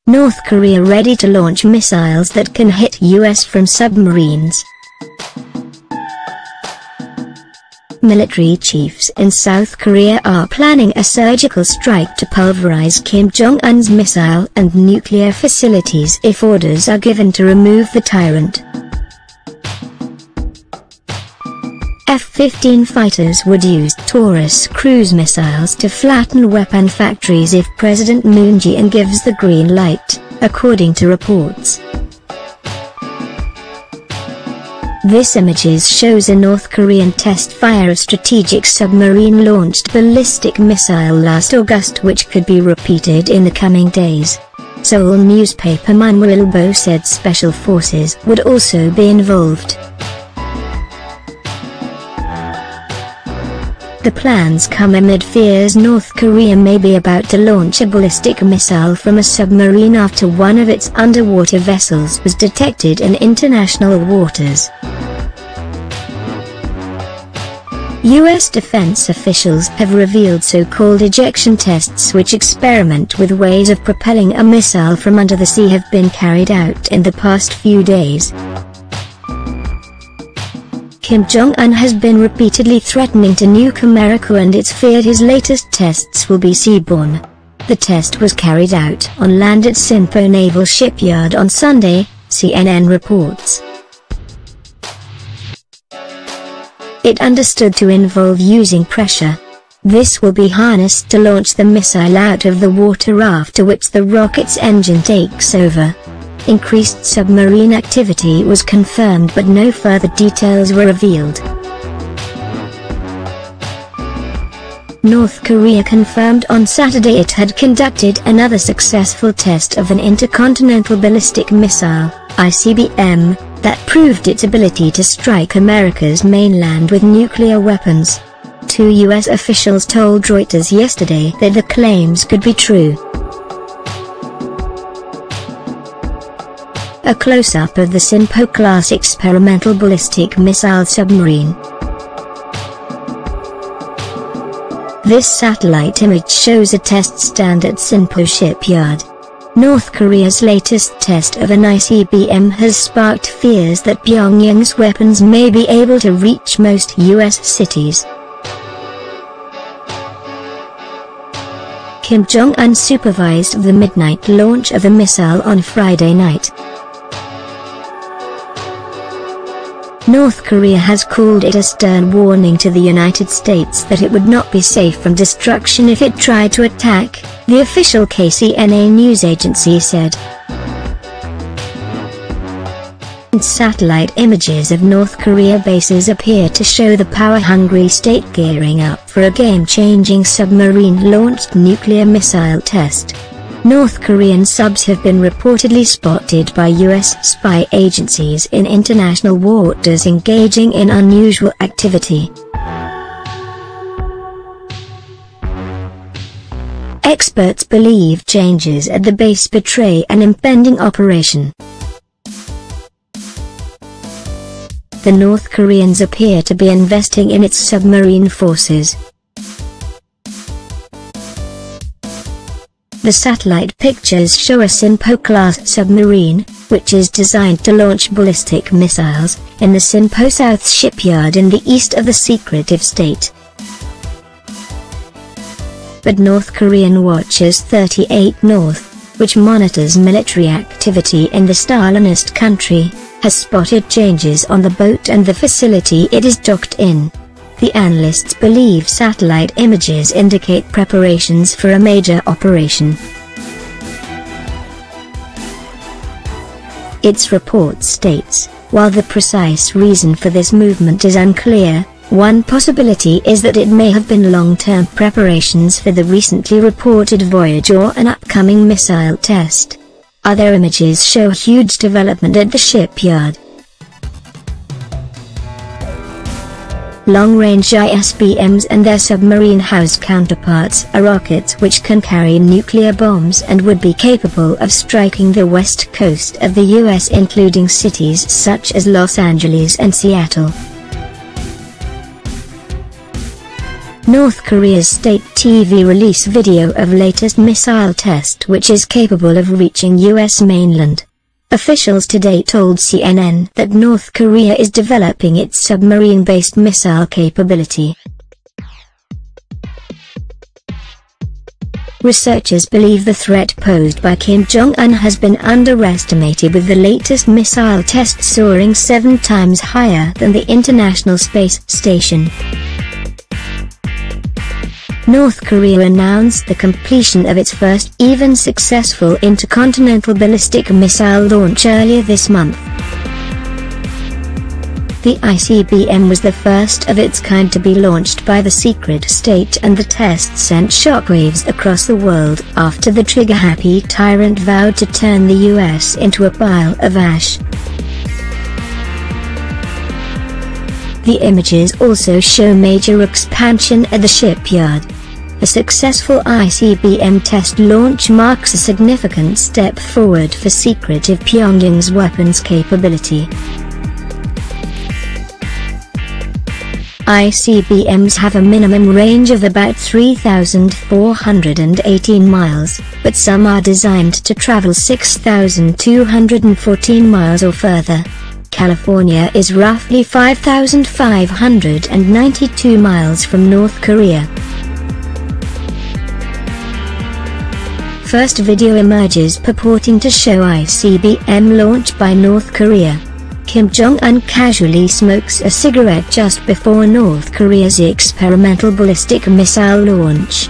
North Korea ready to launch missiles that can hit US from submarines. Military chiefs in South Korea are planning a surgical strike to pulverize Kim Jong-un's missile and nuclear facilities if orders are given to remove the tyrant. F-15 fighters would use Taurus cruise missiles to flatten weapon factories if President Moon Jae-in gives the green light, according to reports. This images shows a North Korean test fire a strategic submarine-launched ballistic missile last August, which could be repeated in the coming days. Seoul newspaper Manwilbo said special forces would also be involved. The plans come amid fears North Korea may be about to launch a ballistic missile from a submarine after one of its underwater vessels was detected in international waters. U.S. defense officials have revealed so-called ejection tests which experiment with ways of propelling a missile from under the sea have been carried out in the past few days. Kim Jong-un has been repeatedly threatening to nuke America, and it's feared his latest tests will be seaborne. The test was carried out on land at Sinpo Naval Shipyard on Sunday, CNN reports. It understood to involve using pressure. This will be harnessed to launch the missile out of the water, after which the rocket's engine takes over. Increased submarine activity was confirmed, but no further details were revealed. North Korea confirmed on Saturday it had conducted another successful test of an intercontinental ballistic missile, ICBM, that proved its ability to strike America's mainland with nuclear weapons. Two U.S. officials told Reuters yesterday that the claims could be true. A close-up of the Sinpo-class experimental ballistic missile submarine. This satellite image shows a test stand at Sinpo Shipyard. North Korea's latest test of an ICBM has sparked fears that Pyongyang's weapons may be able to reach most U.S. cities. Kim Jong-un supervised the midnight launch of the missile on Friday night. North Korea has called it a stern warning to the United States that it would not be safe from destruction if it tried to attack, the official KCNA news agency said. Satellite images of North Korea bases appear to show the power-hungry state gearing up for a game-changing submarine-launched nuclear missile test. North Korean subs have been reportedly spotted by U.S. spy agencies in international waters engaging in unusual activity. Experts believe changes at the base betray an impending operation. The North Koreans appear to be investing in its submarine forces. The satellite pictures show a Sinpo-class submarine, which is designed to launch ballistic missiles, in the Sinpo South shipyard in the east of the secretive state. But North Korean Watchers 38 North, which monitors military activity in the Stalinist country, has spotted changes on the boat and the facility it is docked in. The analysts believe satellite images indicate preparations for a major operation. Its report states, while the precise reason for this movement is unclear, one possibility is that it may have been long-term preparations for the recently reported voyage or an upcoming missile test. Other images show huge development at the shipyard. Long-range ICBMs and their submarine-housed counterparts are rockets which can carry nuclear bombs and would be capable of striking the west coast of the U.S., including cities such as Los Angeles and Seattle. North Korea's state TV release video of latest missile test which is capable of reaching US mainland. Officials today told CNN that North Korea is developing its submarine-based missile capability. Researchers believe the threat posed by Kim Jong-un has been underestimated, with the latest missile test soaring 7 times higher than the International Space Station. North Korea announced the completion of its first even successful intercontinental ballistic missile launch earlier this month. The ICBM was the first of its kind to be launched by the secret state, and the test sent shockwaves across the world after the trigger-happy tyrant vowed to turn the US into a pile of ash. The images also show major expansion at the shipyard. A successful ICBM test launch marks a significant step forward for secretive Pyongyang's weapons capability. ICBMs have a minimum range of about 3,418 miles, but some are designed to travel 6,214 miles or further. California is roughly 5,592 miles from North Korea. First video emerges purporting to show ICBM launch by North Korea. Kim Jong-un casually smokes a cigarette just before North Korea's experimental ballistic missile launch.